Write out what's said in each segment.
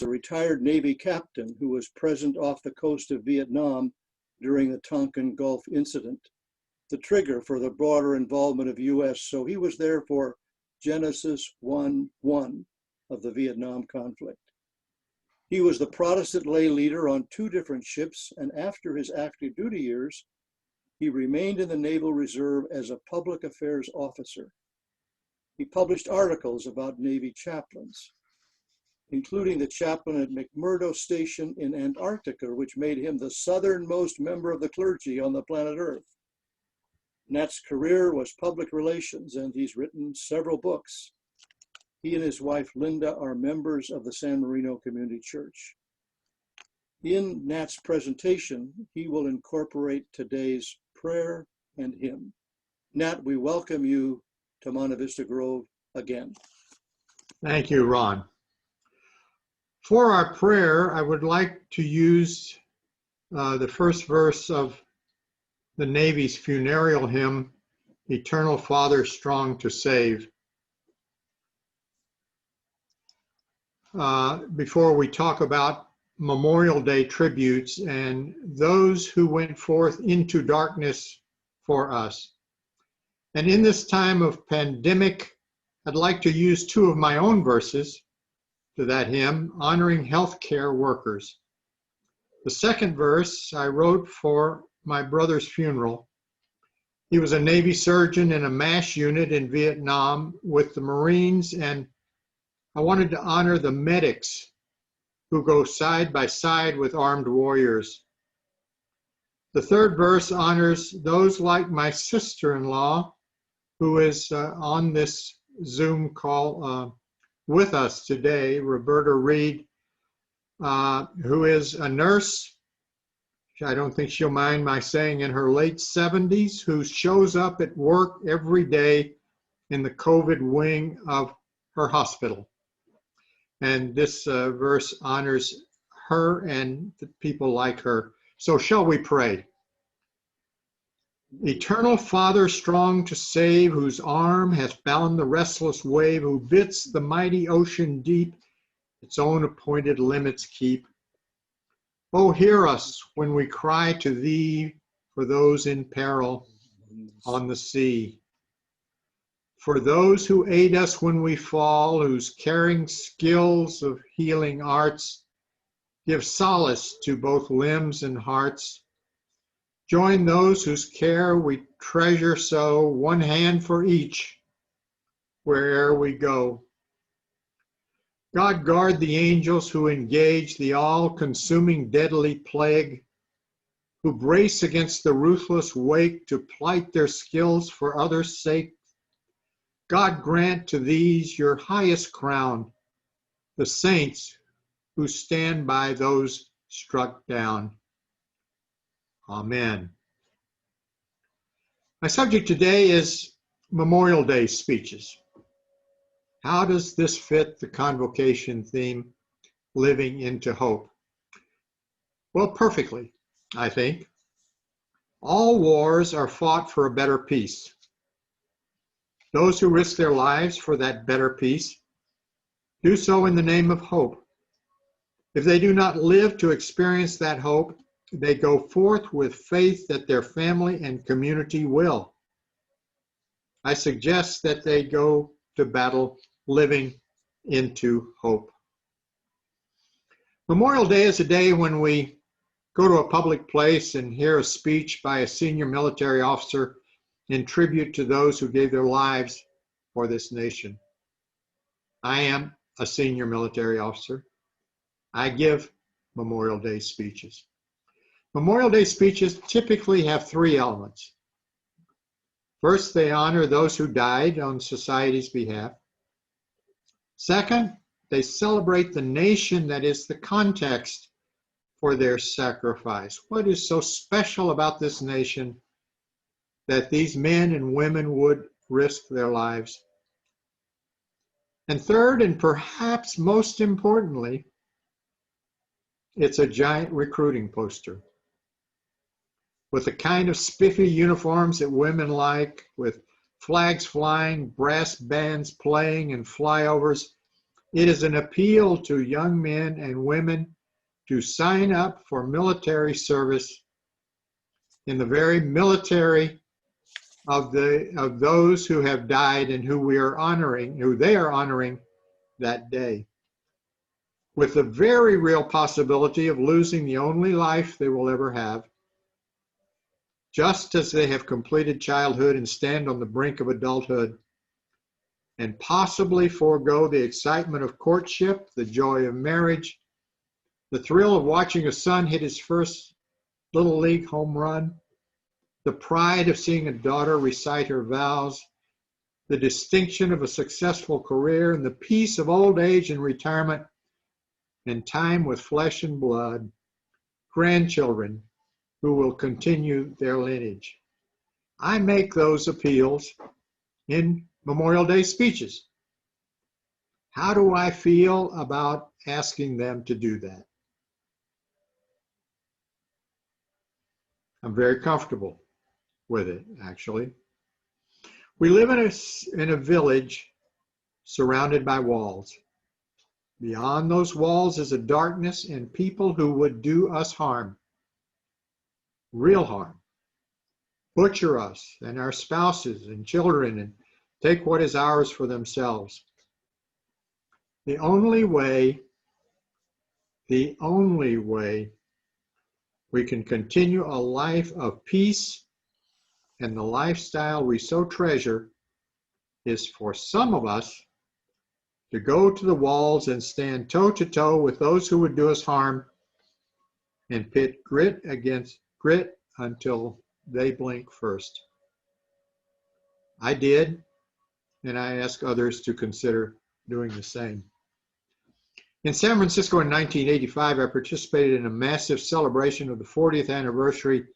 a retired Navy captain who was present off the coast of Vietnam during the Tonkin Gulf incident, the trigger for the broader involvement of US. So he was there for Genesis 1:1 of the Vietnam conflict. He was the Protestant lay leader on 2 different ships, and after his active duty years, he remained in the Naval Reserve as a public affairs officer. He published articles about Navy chaplains, including the chaplain at McMurdo Station in Antarctica, which made him the southernmost member of the clergy on the planet Earth. Nat's career was public relations, and he's written several books. He and his wife, Linda, are members of the San Marino Community Church. In Nat's presentation, he will incorporate today's prayer and hymn. Nat, we welcome you to Monte Vista Grove again. Thank you, Ron. For our prayer, I would like to use the first verse of the Navy's funereal hymn, Eternal Father Strong to Save. Before we talk about Memorial Day tributes and those who went forth into darkness for us. And in this time of pandemic, I'd like to use 2 of my own verses to that hymn, honoring healthcare workers. The second verse I wrote for my brother's funeral. He was a Navy surgeon in a MASH unit in Vietnam with the Marines, and I wanted to honor the medics who go side by side with armed warriors. The third verse honors those like my sister-in-law, who is on this Zoom call with us today, Roberta Reed, who is a nurse. I don't think she'll mind my saying in her late 70s, who shows up at work every day in the COVID wing of her hospital. And this verse honors her and the people like her. So shall we pray? Eternal Father, strong to save, whose arm hath bound the restless wave, who bids the mighty ocean deep its own appointed limits keep. Oh, hear us when we cry to thee for those in peril on the sea. For those who aid us when we fall, whose caring skills of healing arts give solace to both limbs and hearts. Join those whose care we treasure so, one hand for each, where'er we go. God guard the angels who engage the all-consuming deadly plague, who brace against the ruthless wake to plight their skills for others' sake. God grant to these your highest crown, the saints who stand by those struck down. Amen. My subject today is Memorial Day speeches. How does this fit the Convocation theme, living into hope? Well, perfectly, I think. All wars are fought for a better peace. Those who risk their lives for that better peace do so in the name of hope. If they do not live to experience that hope, they go forth with faith that their family and community will. I suggest that they go to battle living into hope. Memorial Day is a day when we go to a public place and hear a speech by a senior military officer in tribute to those who gave their lives for this nation. I am a senior military officer. I give Memorial Day speeches. Memorial Day speeches typically have 3 elements. First, they honor those who died on society's behalf. Second, they celebrate the nation that is the context for their sacrifice. What is so special about this nation that these men and women would risk their lives? And third, and perhaps most importantly, it's a giant recruiting poster with the kind of spiffy uniforms that women like, with flags flying, brass bands playing, and flyovers. It is an appeal to young men and women to sign up for military service in the very military of those who have died and who they are honoring that day, with the very real possibility of losing the only life they will ever have, just as they have completed childhood and stand on the brink of adulthood, and possibly forego the excitement of courtship, the joy of marriage, the thrill of watching a son hit his first little league home run, the pride of seeing a daughter recite her vows, the distinction of a successful career, and the peace of old age and retirement, and time with flesh and blood, grandchildren who will continue their lineage. I make those appeals in Memorial Day speeches. How do I feel about asking them to do that? I'm very comfortable with it, actually. We live in a village surrounded by walls. Beyond those walls is a darkness and people who would do us harm, real harm, butcher us and our spouses and children and take what is ours for themselves. The only way we can continue a life of peace and the lifestyle we so treasure is for some of us to go to the walls and stand toe to toe with those who would do us harm and pit grit against grit until they blink first. I did, and I ask others to consider doing the same. In San Francisco in 1985, I participated in a massive celebration of the 40th anniversary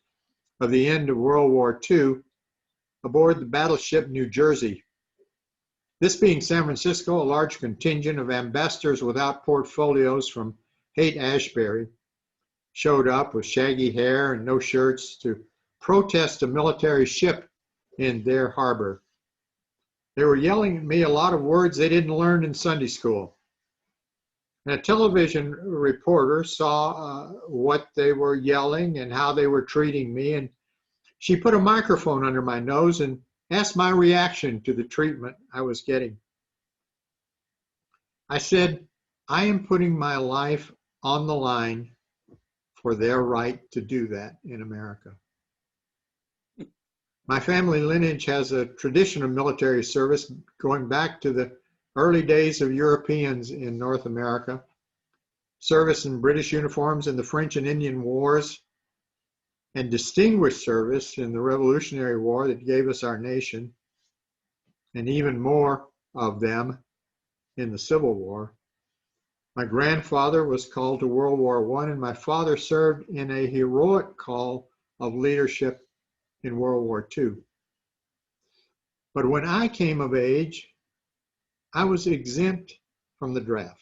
of the end of World War II aboard the battleship New Jersey. This being San Francisco, a large contingent of ambassadors without portfolios from Haight-Ashbury showed up with shaggy hair and no shirts to protest a military ship in their harbor. They were yelling at me a lot of words they didn't learn in Sunday school. And a television reporter saw what they were yelling and how they were treating me, and she put a microphone under my nose and asked my reaction to the treatment I was getting. I said, I am putting my life on the line for their right to do that in America. My family lineage has a tradition of military service going back to the early days of Europeans in North America, service in British uniforms in the French and Indian Wars, and distinguished service in the Revolutionary War that gave us our nation, and even more of them in the Civil War. My grandfather was called to World War I, and my father served in a heroic call of leadership in World War II. But when I came of age, I was exempt from the draft.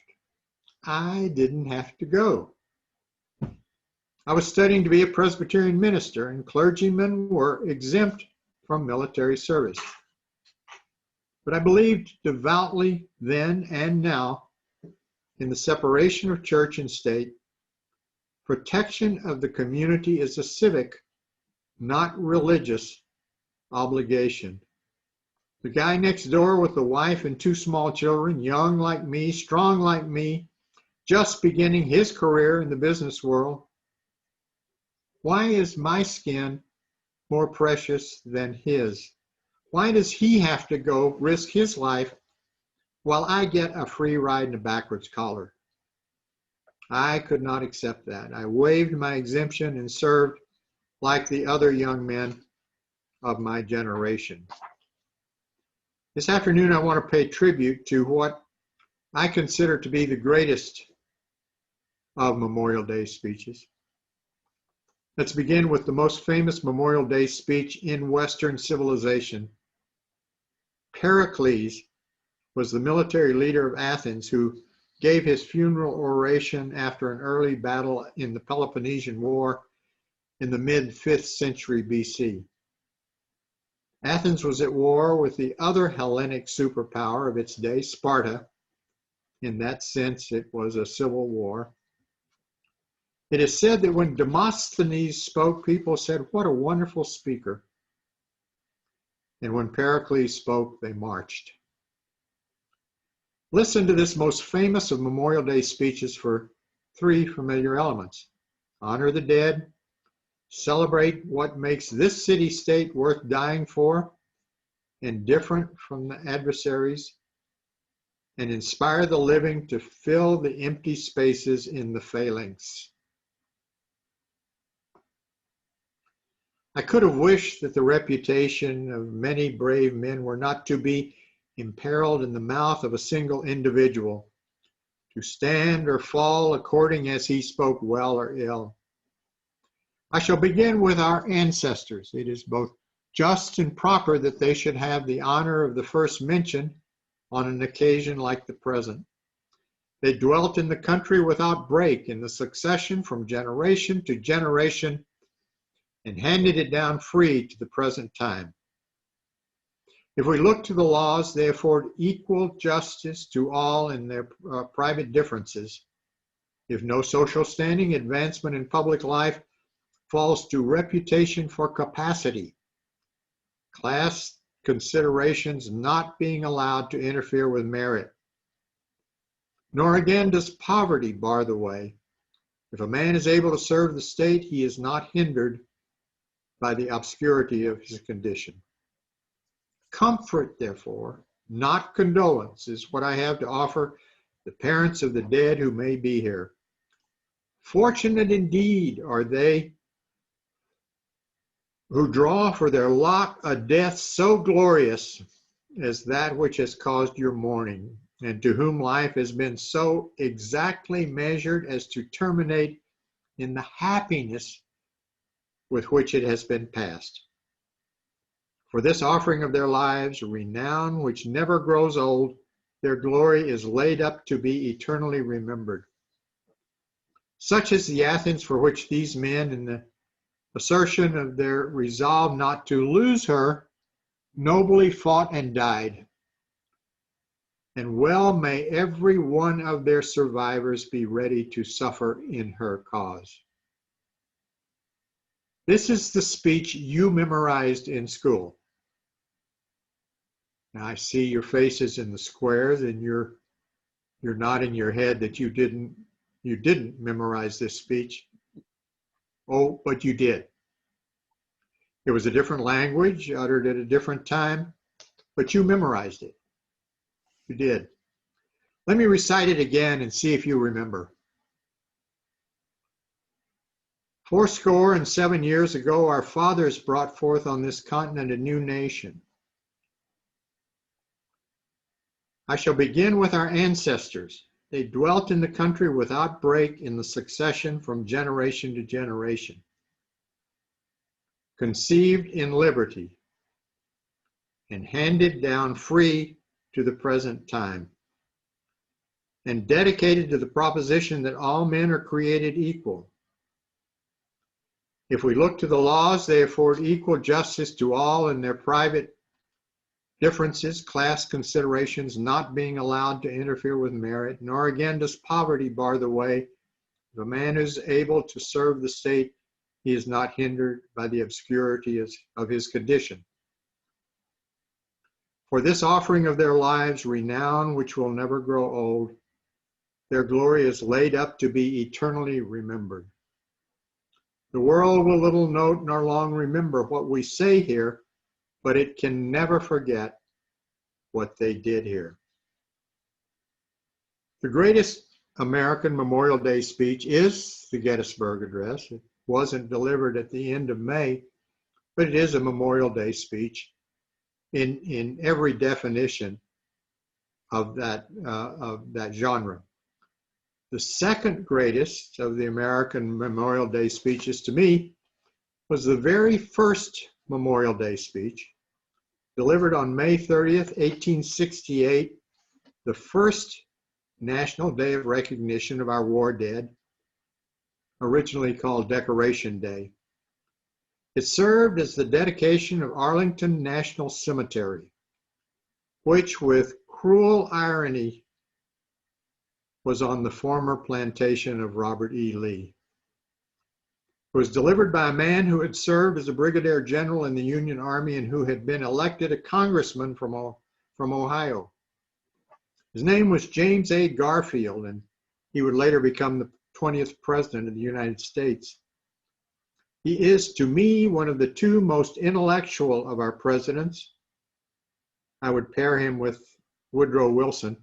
I didn't have to go. I was studying to be a Presbyterian minister, and clergymen were exempt from military service. But I believed devoutly then and now in the separation of church and state. Protection of the community is a civic, not religious, obligation. The guy next door with a wife and 2 small children, young like me, strong like me, just beginning his career in the business world. Why is my skin more precious than his? Why does he have to go risk his life while I get a free ride in a backwards collar? I could not accept that. I waived my exemption and served like the other young men of my generation. This afternoon, I want to pay tribute to what I consider to be the greatest of Memorial Day speeches. Let's begin with the most famous Memorial Day speech in Western civilization. Pericles was the military leader of Athens who gave his funeral oration after an early battle in the Peloponnesian War in the mid-5th century BC. Athens was at war with the other Hellenic superpower of its day, Sparta, In that sense, it was a civil war. It is said that when Demosthenes spoke, people said, "What a wonderful speaker." And when Pericles spoke, they marched. Listen to this most famous of Memorial Day speeches for three familiar elements: honor the dead, celebrate what makes this city-state worth dying for and different from the adversaries, and inspire the living to fill the empty spaces in the phalanx. I could have wished that the reputation of many brave men were not to be imperiled in the mouth of a single individual, to stand or fall according as he spoke well or ill. I shall begin with our ancestors. It is both just and proper that they should have the honor of the first mention on an occasion like the present. They dwelt in the country without break in the succession from generation to generation and handed it down free to the present time. If we look to the laws, they afford equal justice to all in their private differences. If no social standing, advancement in public life falls to reputation for capacity, class considerations not being allowed to interfere with merit. Nor again does poverty bar the way. If a man is able to serve the state, he is not hindered by the obscurity of his condition. Comfort, therefore, not condolence, is what I have to offer the parents of the dead who may be here. Fortunate indeed are they who draw for their lot a death so glorious as that which has caused your mourning, and to whom life has been so exactly measured as to terminate in the happiness with which it has been passed. For this offering of their lives, renown which never grows old, their glory is laid up to be eternally remembered. Such is the Athens for which these men, in the assertion of their resolve not to lose her, nobly fought and died. And well may every one of their survivors be ready to suffer in her cause. This is the speech you memorized in school. Now I see your faces in the squares, and you're nodding your head that you didn't memorize this speech. Oh, but you did. It was a different language, uttered at a different time, but you memorized it. You did. Let me recite it again and see if you remember. 87 years ago, our fathers brought forth on this continent a new nation. I shall begin with our ancestors. They dwelt in the country without break in the succession from generation to generation. Conceived in liberty and handed down free to the present time, and dedicated to the proposition that all men are created equal. If we look to the laws, they afford equal justice to all in their private differences, class considerations not being allowed to interfere with merit, nor again does poverty bar the way. If a man is able to serve the state, he is not hindered by the obscurity of his condition. For this offering of their lives, renown which will never grow old, their glory is laid up to be eternally remembered. The world will little note nor long remember what we say here, but it can never forget what they did here. The greatest American Memorial Day speech is the Gettysburg Address. It wasn't delivered at the end of May, but it is a Memorial Day speech in every definition of that genre. The second greatest of the American Memorial Day speeches to me was the very first Memorial Day speech, delivered on May 30th, 1868, the first National Day of Recognition of our war dead, originally called Decoration Day. It served as the dedication of Arlington National Cemetery, which with cruel irony was on the former plantation of Robert E. Lee. It was delivered by a man who had served as a brigadier general in the Union Army and who had been elected a congressman from Ohio. His name was James A. Garfield, and he would later become the 20th president of the United States. He is, to me, one of the two most intellectual of our presidents. I would pair him with Woodrow Wilson.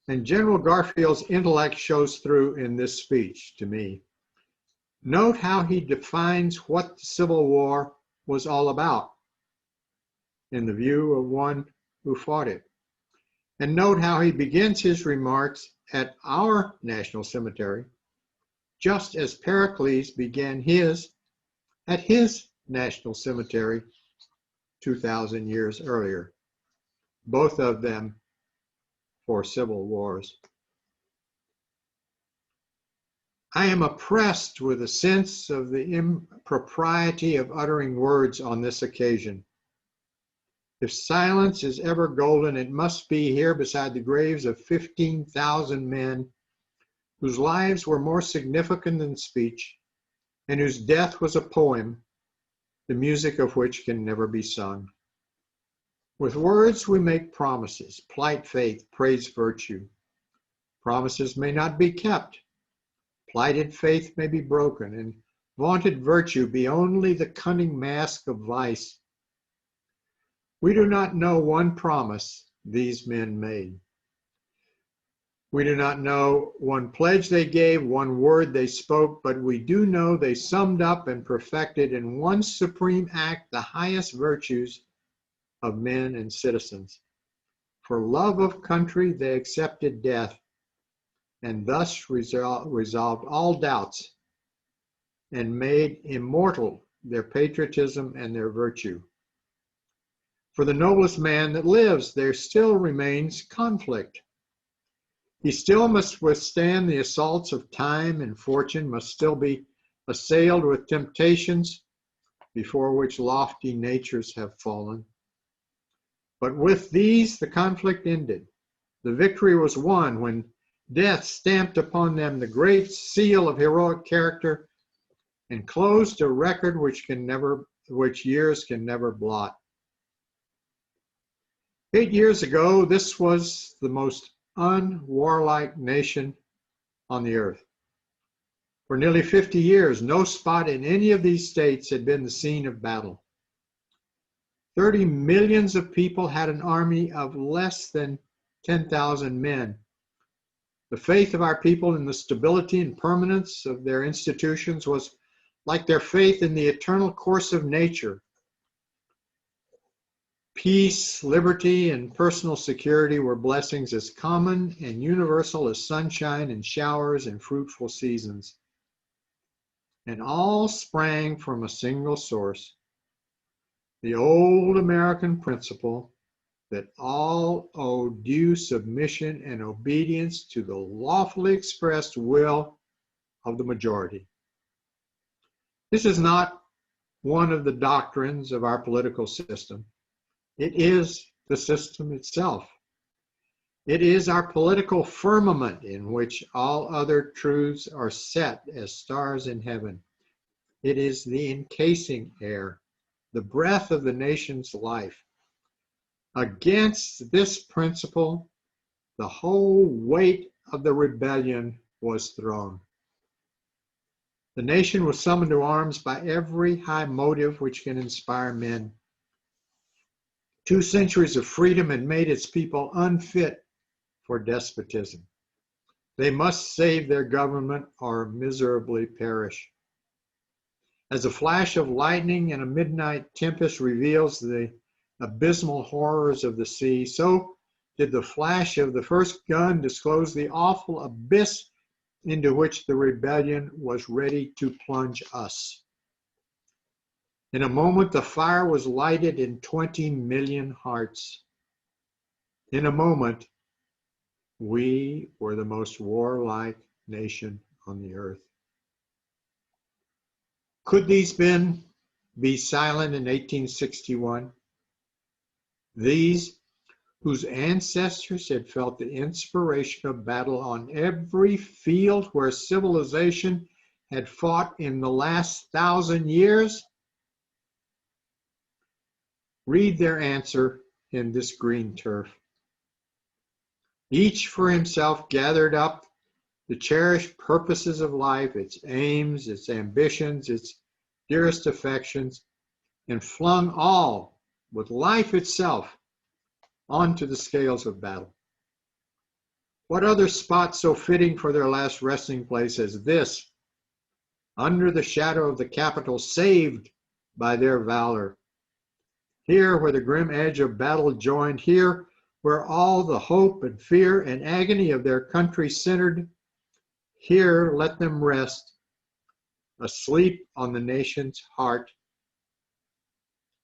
And General Garfield's intellect shows through in this speech to me. Note how he defines what the Civil War was all about in the view of one who fought it. And note how he begins his remarks at our national cemetery, just as Pericles began his at his national cemetery 2,000 years earlier, both of them for civil wars. I am oppressed with a sense of the impropriety of uttering words on this occasion. If silence is ever golden, it must be here beside the graves of 15,000 men whose lives were more significant than speech and whose death was a poem, the music of which can never be sung. With words we make promises, plight faith, praise virtue. Promises may not be kept. Plighted faith may be broken, and vaunted virtue be only the cunning mask of vice. We do not know one promise these men made. We do not know one pledge they gave, one word they spoke, but we do know they summed up and perfected in one supreme act the highest virtues of men and citizens. For love of country, they accepted death, and thus resolved all doubts and made immortal their patriotism and their virtue. For the noblest man that lives, there still remains conflict. He still must withstand the assaults of time, and fortune must still be assailed with temptations before which lofty natures have fallen. But with these, the conflict ended. The victory was won when death stamped upon them the great seal of heroic character and closed a record which years can never blot. 8 years ago, this was the most unwarlike nation on the earth. For nearly 50 years, no spot in any of these states had been the scene of battle. 30 millions of people had an army of less than 10,000 men. The faith of our people in the stability and permanence of their institutions was like their faith in the eternal course of nature. Peace, liberty, and personal security were blessings as common and universal as sunshine and showers and fruitful seasons. And all sprang from a single source, the old American principle that all owe due submission and obedience to the lawfully expressed will of the majority. This is not one of the doctrines of our political system. It is the system itself. It is our political firmament in which all other truths are set as stars in heaven. It is the encasing air, the breath of the nation's life. Against this principle, the whole weight of the rebellion was thrown. The nation was summoned to arms by every high motive which can inspire men. 2 centuries of freedom had made its people unfit for despotism. They must save their government or miserably perish. As a flash of lightning and a midnight tempest reveals the abysmal horrors of the sea, so did the flash of the first gun disclose the awful abyss into which the rebellion was ready to plunge us. In a moment, the fire was lighted in 20 million hearts. In a moment, we were the most warlike nation on the earth. Could these men be silent in 1861? These, whose ancestors had felt the inspiration of battle on every field where civilization had fought in the last 1,000 years? Read their answer in this green turf. Each for himself gathered up the cherished purposes of life, its aims, its ambitions, its dearest affections, and flung all, with life itself, onto the scales of battle. What other spot so fitting for their last resting place as this, under the shadow of the Capitol, saved by their valor? Here where the grim edge of battle joined, here where all the hope and fear and agony of their country centered, here let them rest, asleep on the nation's heart,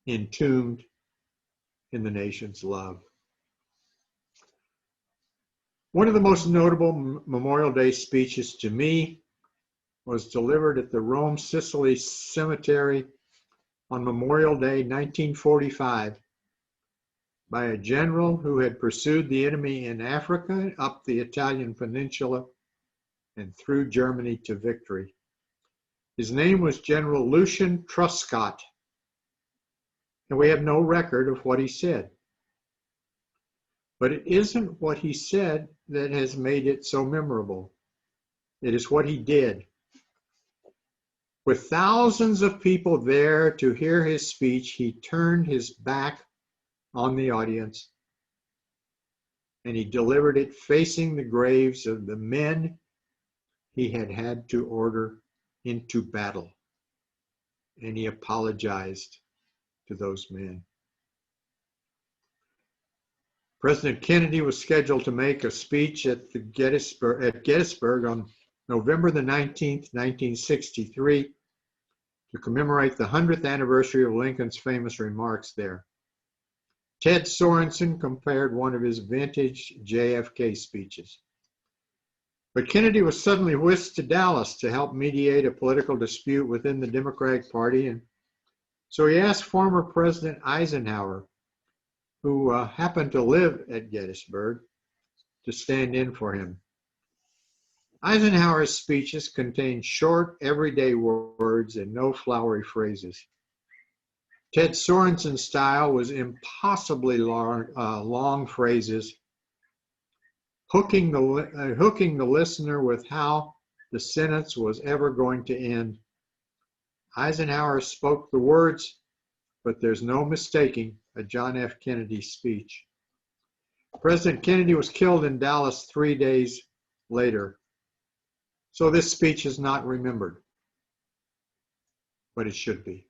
entombed in the nation's love. One of the most notable Memorial Day speeches to me was delivered at the Rome, Sicily Cemetery on Memorial Day 1945 by a general who had pursued the enemy in Africa, up the Italian peninsula, and through Germany to victory. His name was General Lucian Truscott, and we have no record of what he said. But it isn't what he said that has made it so memorable. It is what he did. With thousands of people there to hear his speech, he turned his back on the audience and he delivered it facing the graves of the men he had had to order into battle. And he apologized to those men. President Kennedy was scheduled to make a speech at Gettysburg on November the 19th, 1963, to commemorate the 100th anniversary of Lincoln's famous remarks there. Ted Sorensen compared one of his vintage JFK speeches. But Kennedy was suddenly whisked to Dallas to help mediate a political dispute within the Democratic Party, and so he asked former President Eisenhower, who happened to live at Gettysburg, to stand in for him. Eisenhower's speeches contained short, everyday words and no flowery phrases. Ted Sorensen's style was impossibly long phrases, hooking the listener with how the sentence was ever going to end. Eisenhower spoke the words, but there's no mistaking a John F. Kennedy speech. President Kennedy was killed in Dallas 3 days later, so this speech is not remembered, but it should be.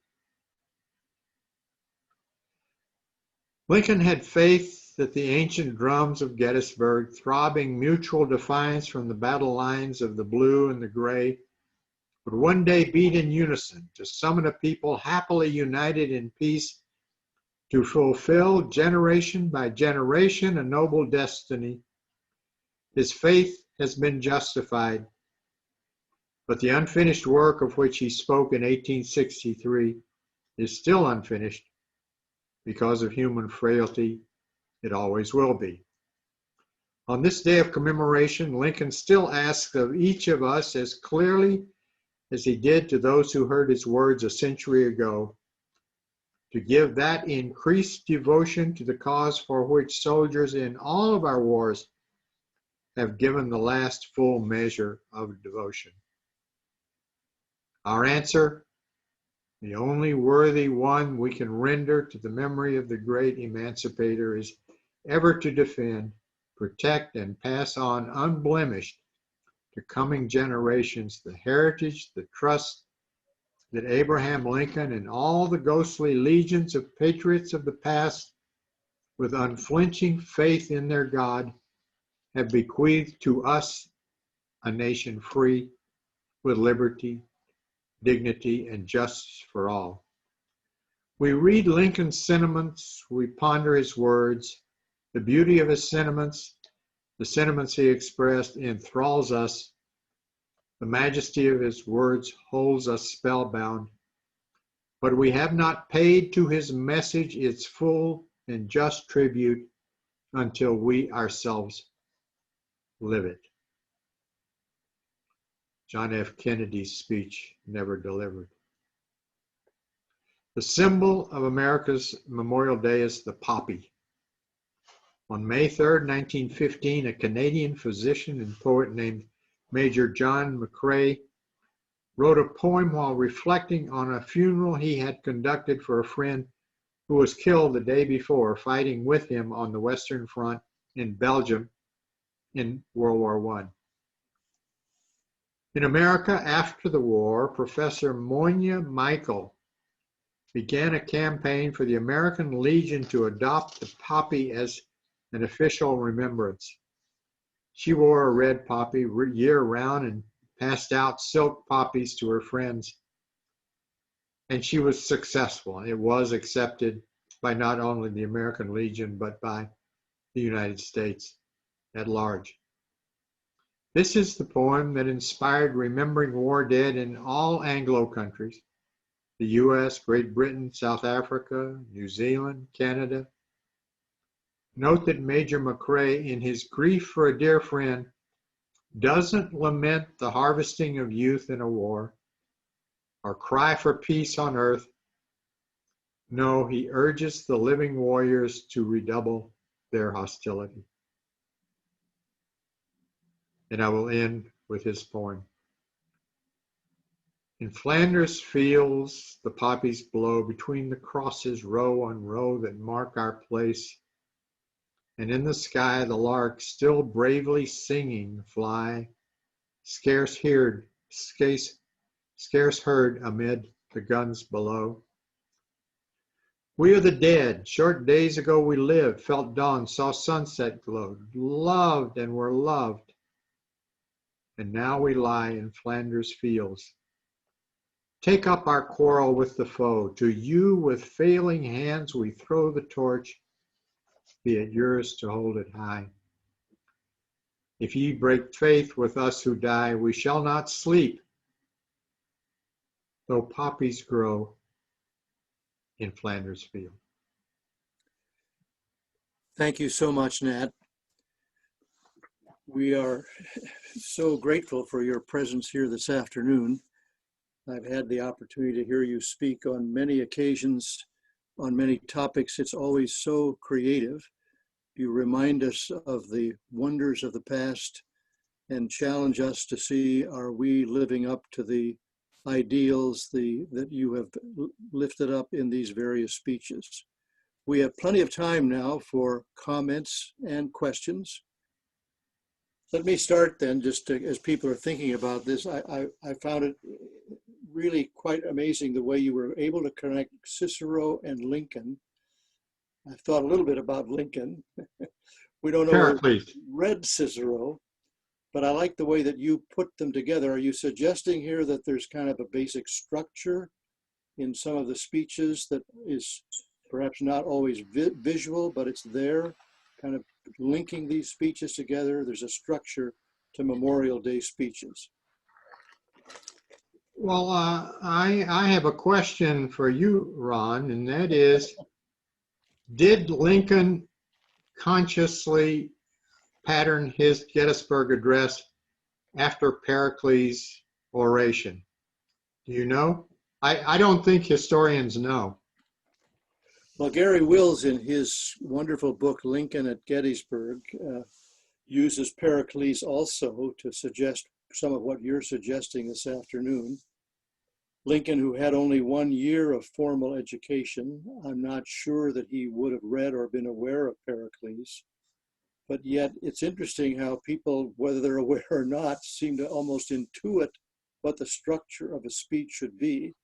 Lincoln had faith that the ancient drums of Gettysburg, throbbing mutual defiance from the battle lines of the blue and the gray, would one day beat in unison to summon a people happily united in peace to fulfill generation by generation a noble destiny. His faith has been justified, but the unfinished work of which he spoke in 1863 is still unfinished because of human frailty. It always will be. On this day of commemoration, Lincoln still asks of each of us as clearly as he did to those who heard his words a century ago, to give that increased devotion to the cause for which soldiers in all of our wars have given the last full measure of devotion. Our answer, the only worthy one we can render to the memory of the great emancipator, is ever to defend, protect, and pass on unblemished to coming generations the heritage, the trust that Abraham Lincoln and all the ghostly legions of patriots of the past, with unflinching faith in their God, have bequeathed to us, a nation free, with liberty, dignity, and justice for all. We read Lincoln's sentiments, we ponder his words. The beauty of his sentiments, the sentiments he expressed, enthralls us. The majesty of his words holds us spellbound. But we have not paid to his message its full and just tribute until we ourselves live it. John F. Kennedy's speech never delivered. The symbol of America's Memorial Day is the poppy. On May 3rd, 1915, a Canadian physician and poet named Major John McCrae wrote a poem while reflecting on a funeral he had conducted for a friend who was killed the day before fighting with him on the Western Front in Belgium in World War I. In America after the war, Professor Monia Michael began a campaign for the American Legion to adopt the poppy as an official remembrance. She wore a red poppy year-round and passed out silk poppies to her friends. And she was successful. It was accepted by not only the American Legion, but by the United States at large. This is the poem that inspired remembering war dead in all Anglo countries, the US, Great Britain, South Africa, New Zealand, Canada. Note that Major McCrae, in his grief for a dear friend, doesn't lament the harvesting of youth in a war or cry for peace on earth. No, he urges the living warriors to redouble their hostility. And I will end with his poem. In Flanders fields, the poppies blow between the crosses row on row that mark our place. And in the sky, the lark still bravely singing fly, scarce heard amid the guns below. We are the dead. Short days ago we lived, felt dawn, saw sunset glowed, loved and were loved. And now we lie in Flanders fields. Take up our quarrel with the foe. To you with failing hands we throw the torch, be it yours to hold it high. If ye break faith with us who die, we shall not sleep, though poppies grow in Flanders field. Thank you so much, Nat. We are so grateful for your presence here this afternoon. I've had the opportunity to hear you speak on many occasions, on many topics. It's always so creative. You remind us of the wonders of the past and challenge us to see, are we living up to the ideals that you have lifted up in these various speeches. We have plenty of time now for comments and questions. Let me start then, as people are thinking about this. I found it really quite amazing the way you were able to connect Cicero and Lincoln. I thought a little bit about Lincoln. We don't know who read Cicero, but I like the way that you put them together. Are you suggesting here that there's kind of a basic structure in some of the speeches that is perhaps not always visual, but it's there, kind of linking these speeches together? There's a structure to Memorial Day speeches. Well, I have a question for you, Ron, and that is, did Lincoln consciously pattern his Gettysburg Address after Pericles' oration? Do you know? I don't think historians know. Well, Gary Wills, in his wonderful book, Lincoln at Gettysburg, uses Pericles also to suggest some of what you're suggesting this afternoon. Lincoln, who had only 1 year of formal education, I'm not sure that he would have read or been aware of Pericles. But yet it's interesting how people, whether they're aware or not, seem to almost intuit what the structure of a speech should be.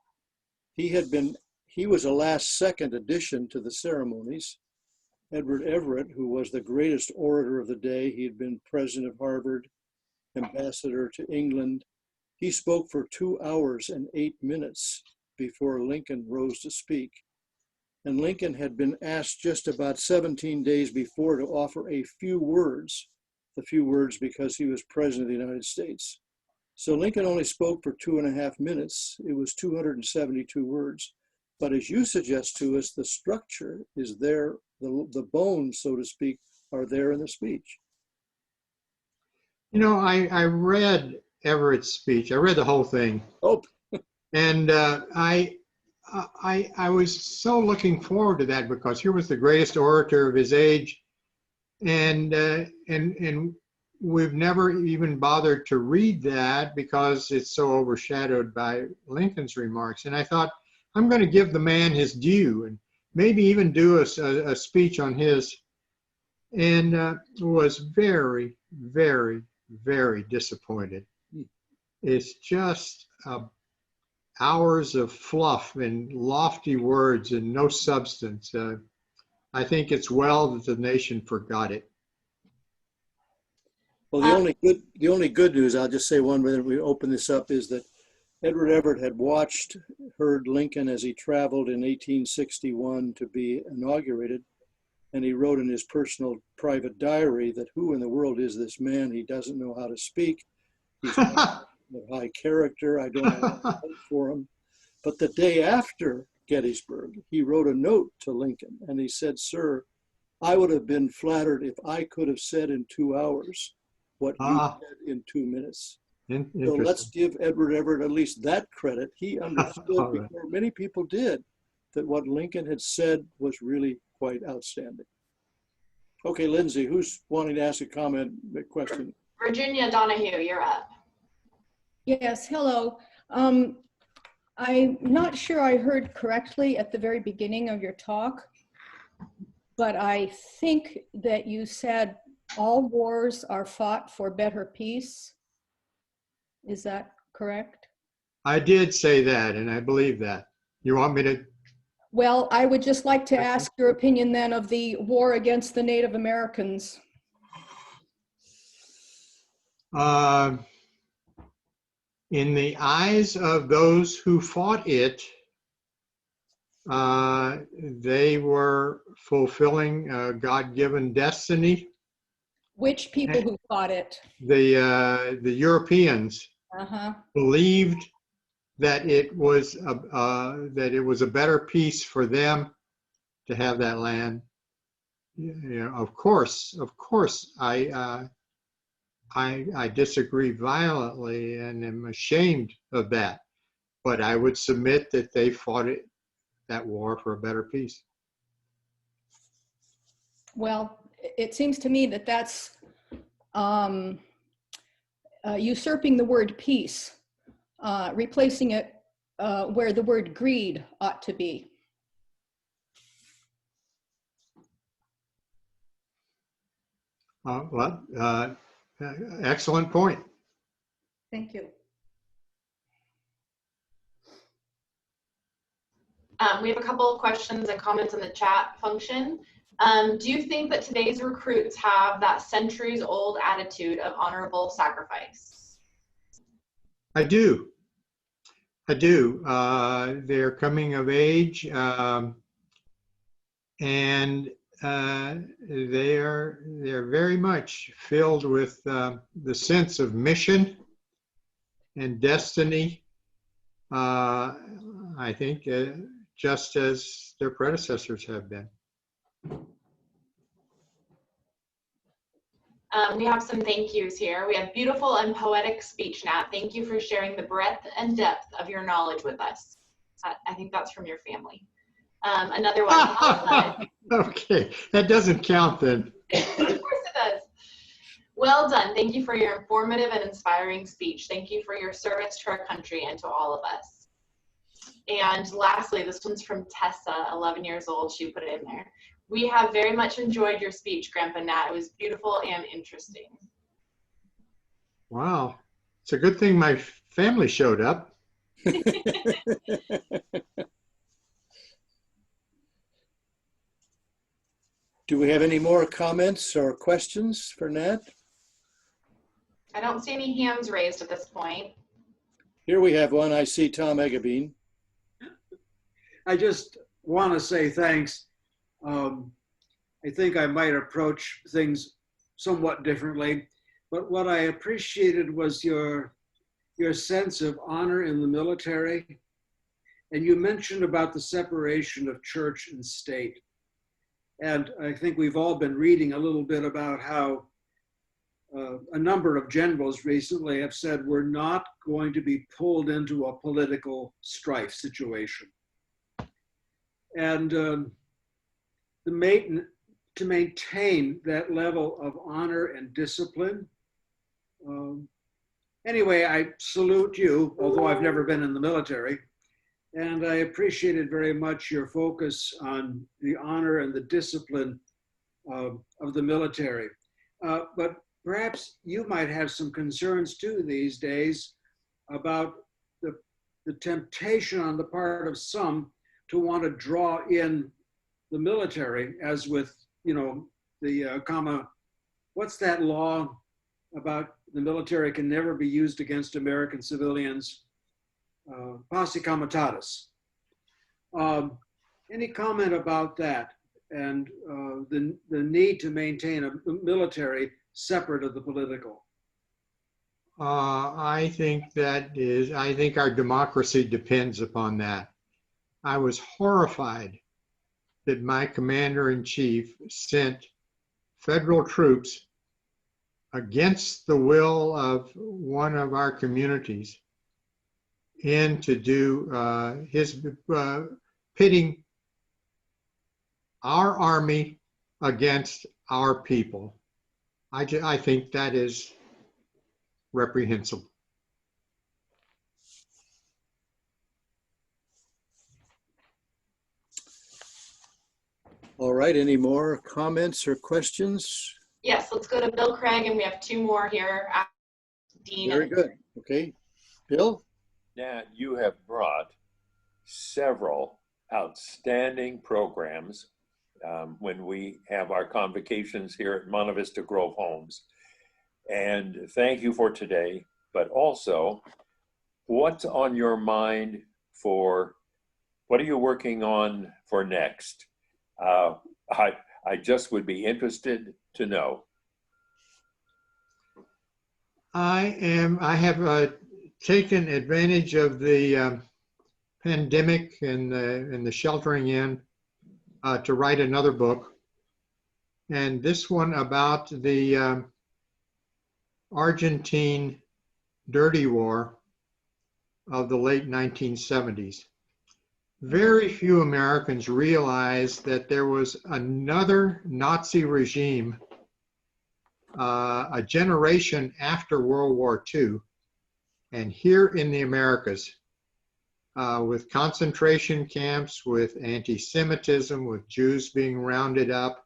He was a last-second addition to the ceremonies. Edward Everett, who was the greatest orator of the day, he had been president of Harvard, ambassador to England. He spoke for 2 hours and 8 minutes before Lincoln rose to speak. And Lincoln had been asked just about 17 days before to offer a few words, the few words because he was president of the United States. So Lincoln only spoke for 2.5 minutes. It was 272 words. But as you suggest to us, the structure is there, the bone, so to speak, are there in the speech. You know, I read Everett's speech. I read the whole thing. Oh, And I was so looking forward to that because here was the greatest orator of his age, and we've never even bothered to read that because it's so overshadowed by Lincoln's remarks. And I thought, I'm going to give the man his due and maybe even do a speech on his, and was very, very, very disappointed. It's just hours of fluff and lofty words and no substance. I think it's well that the nation forgot it. well, the only good news, I'll just say one minute we open this up, is that Edward Everett had heard Lincoln as he traveled in 1861 to be inaugurated. And he wrote in his personal private diary that who in the world is this man? He doesn't know how to speak. He's of high character. I don't know how to vote for him. But the day after Gettysburg, he wrote a note to Lincoln and he said, "Sir, I would have been flattered if I could have said in 2 hours what you said in 2 minutes." So let's give Edward Everett at least that credit. He understood before many people did that what Lincoln had said was really quite outstanding. Okay, Lindsay, who's wanting to ask a question? Virginia Donahue, you're up. Yes, hello. I'm not sure I heard correctly at the very beginning of your talk, but I think that you said all wars are fought for better peace. Is that correct? I did say that, and I believe that. You want me to? Well, I would just like to ask your opinion then of the war against the Native Americans. In the eyes of those who fought it, they were fulfilling a God-given destiny. Which people who fought it? The Europeans believed that it was a better peace for them to have that land. You know, of course, I disagree violently and am ashamed of that. But I would submit that they fought that war for a better peace. Well, it seems to me that that's usurping the word peace, replacing it where the word greed ought to be. Excellent point. Thank you. We have a couple of questions and comments in the chat function. Do you think that today's recruits have that centuries-old attitude of honorable sacrifice? I do. They're coming of age, and they're very much filled with the sense of mission and destiny. I think just as their predecessors have been. We have some thank yous here. We have beautiful and poetic speech, Nat. Thank you for sharing the breadth and depth of your knowledge with us. I think that's from your family. Another one. Okay, that doesn't count then. Of course it does. Well done. Thank you for your informative and inspiring speech. Thank you for your service to our country and to all of us. And lastly, this one's from Tessa, 11 years old. She put it in there. We have very much enjoyed your speech, Grandpa Nat. It was beautiful and interesting. Wow. It's a good thing my family showed up. Do we have any more comments or questions for Nat? I don't see any hands raised at this point. Here we have one. I see Tom Eggabeen. I just want to say thanks. I think I might approach things somewhat differently, but what I appreciated was your sense of honor in the military. And you mentioned about the separation of church and state. And I think we've all been reading a little bit about how a number of generals recently have said we're not going to be pulled into a political strife situation. And to maintain that level of honor and discipline. Anyway, I salute you, although I've never been in the military. And I appreciated very much your focus on the honor and the discipline of the military. But perhaps you might have some concerns too these days about the temptation on the part of some to want to draw in the military, as with, you know, the what's that law about the military can never be used against American civilians? Posse comitatus. Any comment about that and the need to maintain a military separate of the political? I think our democracy depends upon that. I was horrified that my commander-in-chief sent federal troops against the will of one of our communities in to do pitting our army against our people. I think that is reprehensible. All right, any more comments or questions? Yes, let's go to Bill Craig, and we have two more here. Dean. Very good. Okay, Bill? Nat, you have brought several outstanding programs when we have our convocations here at Monte Vista Grove Homes. And thank you for today, but also what's on your mind for, what are you working on for next? I just would be interested to know. I have taken advantage of the pandemic and the sheltering in to write another book, and this one about the Argentine dirty war of the late 1970s. Very few Americans realized that there was another Nazi regime a generation after World War II, and here in the Americas, with concentration camps, with anti-Semitism, with Jews being rounded up,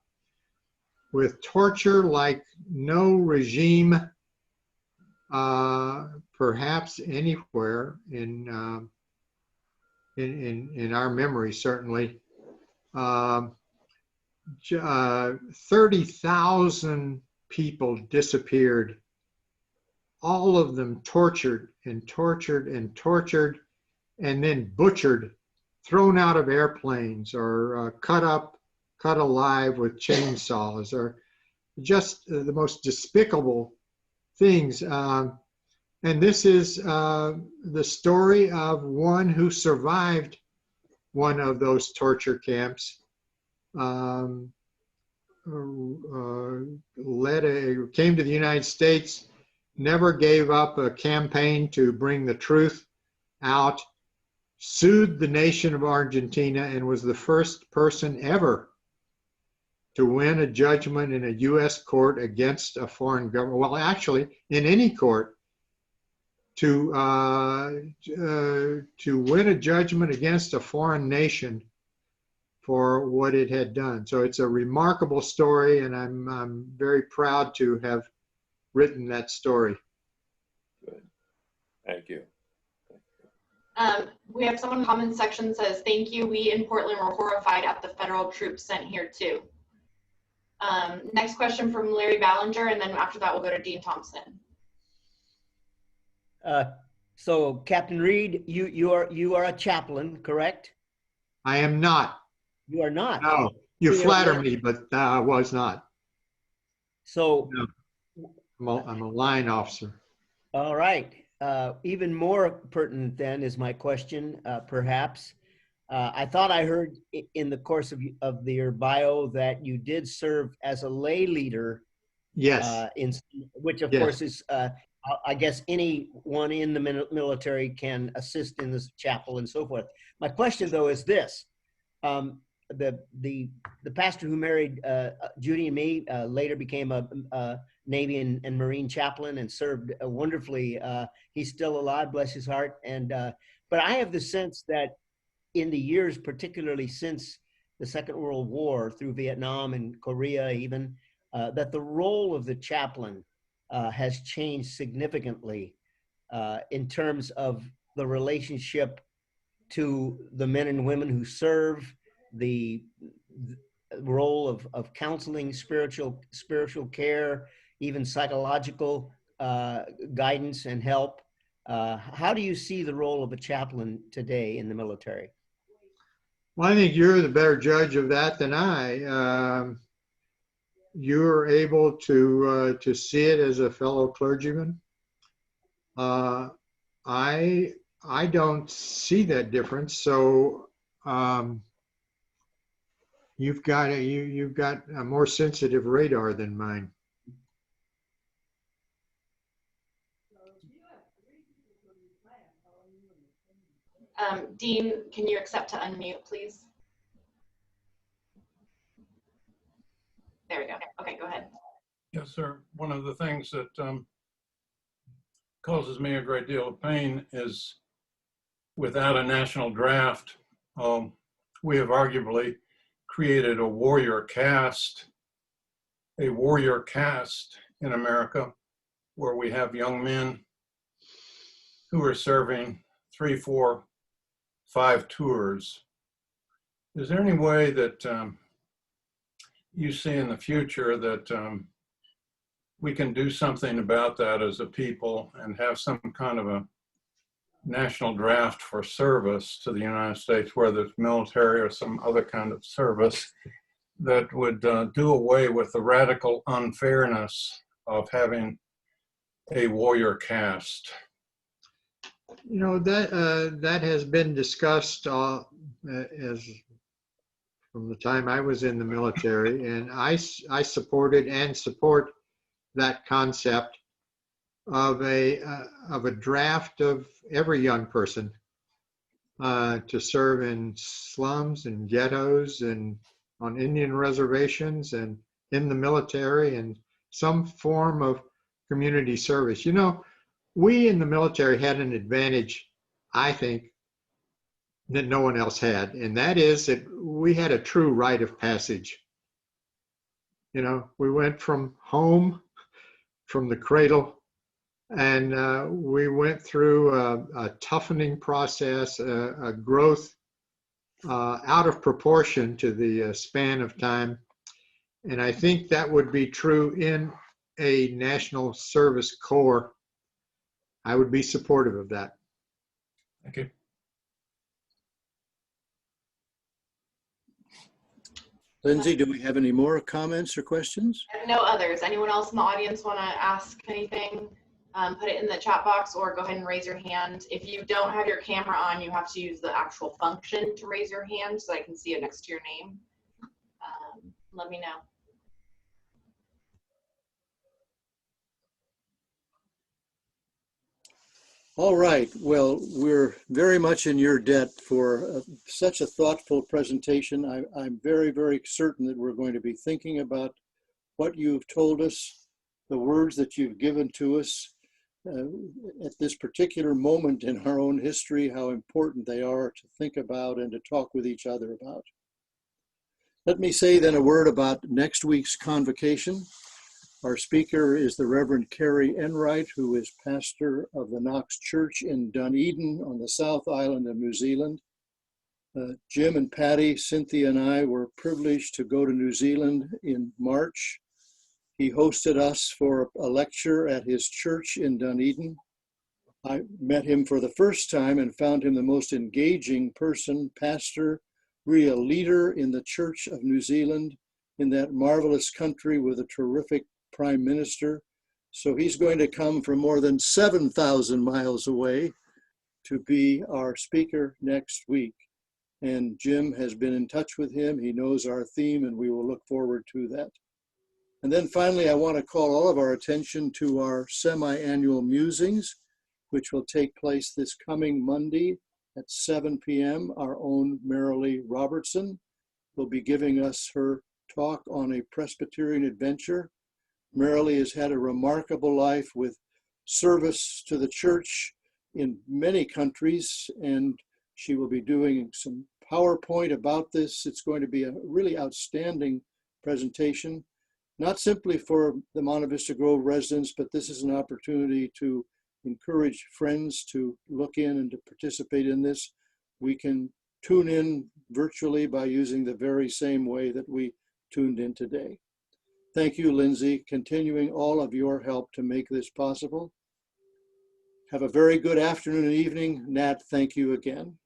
with torture like no regime perhaps anywhere in our memory, certainly. 30,000 people disappeared, all of them tortured and tortured and tortured, and then butchered, thrown out of airplanes, or cut alive with chainsaws, or just the most despicable things. And this is the story of one who survived one of those torture camps, came to the United States, never gave up a campaign to bring the truth out, sued the nation of Argentina, and was the first person ever to win a judgment in a U.S. court against a foreign government. Well, actually, in any court, to win a judgment against a foreign nation for what it had done. So it's a remarkable story, and I'm very proud to have written that story. Good. Thank you. We have someone in the comments section says, thank you. We in Portland were horrified at the federal troops sent here too. Next question from Larry Ballinger, and then after that we'll go to Dean Thompson. So Captain Reed, you are a chaplain, correct? I am not. You are not? No, you flatter me, but I was not. So no. I'm a line officer. All right. Even more pertinent then is my question, perhaps. I thought I heard in the course of your bio that you did serve as a lay leader. Yes. Which of Yes. course is, I guess anyone in the military can assist in this chapel and so forth. My question though is this: the pastor who married Judy and me later became a Navy and Marine chaplain and served wonderfully. He's still alive, bless his heart. And but I have the sense that in the years, particularly since the Second World War, through Vietnam and Korea even, that the role of the chaplain has changed significantly in terms of the relationship to the men and women who serve, the role of counseling, spiritual care, even psychological guidance and help. How do you see the role of a chaplain today in the military? Well, I think you're the better judge of that than I. You're able to see it as a fellow clergyman. I don't see that difference. So you've got a more sensitive radar than mine. Dean, can you accept to unmute, please? There we go. Okay, go ahead. Yes, sir. One of the things that causes me a great deal of pain is without a national draft, we have arguably created a warrior caste in America, where we have young men who are serving 3, 4, 5 tours. Is there any way that you see in the future that we can do something about that as a people and have some kind of a national draft for service to the United States, whether it's military or some other kind of service, that would do away with the radical unfairness of having a warrior caste? You know, that has been discussed as from the time I was in the military, and I supported and support that concept of a draft of every young person to serve in slums and ghettos and on Indian reservations and in the military and some form of community service. You know, we in the military had an advantage, I think, that no one else had, and that is that we had a true rite of passage. You know, we went from home, from the cradle, and we went through a toughening process, a growth out of proportion to the span of time. And I think that would be true in a National Service Corps. I would be supportive of that. Thank you. Lindsay, do we have any more comments or questions? No others. Anyone else in the audience want to ask anything? Put it in the chat box or go ahead and raise your hand. If you don't have your camera on, you have to use the actual function to raise your hand so I can see it next to your name. Let me know. All right. Well, we're very much in your debt for such a thoughtful presentation. I'm very, very certain that we're going to be thinking about what you've told us, the words that you've given to us at this particular moment in our own history, how important they are to think about and to talk with each other about. Let me say then a word about next week's convocation. Our speaker is the Reverend Carrie Enright, who is pastor of the Knox Church in Dunedin on the South Island of New Zealand. Jim and Patty, Cynthia and I were privileged to go to New Zealand in March. He hosted us for a lecture at his church in Dunedin. I met him for the first time and found him the most engaging person, pastor, really a leader in the Church of New Zealand, in that marvelous country with a terrific Prime Minister. So he's going to come from more than 7,000 miles away to be our speaker next week. And Jim has been in touch with him. He knows our theme, and we will look forward to that. And then finally, I want to call all of our attention to our semi-annual musings, which will take place this coming Monday at 7 p.m. Our own Marilee Robertson will be giving us her talk on a Presbyterian adventure. Marilee has had a remarkable life with service to the church in many countries, and she will be doing some PowerPoint about this. It's going to be a really outstanding presentation, not simply for the Monte Vista Grove residents, but this is an opportunity to encourage friends to look in and to participate in this. We can tune in virtually by using the very same way that we tuned in today. Thank you, Lindsay, continuing all of your help to make this possible. Have a very good afternoon and evening. Nat, thank you again.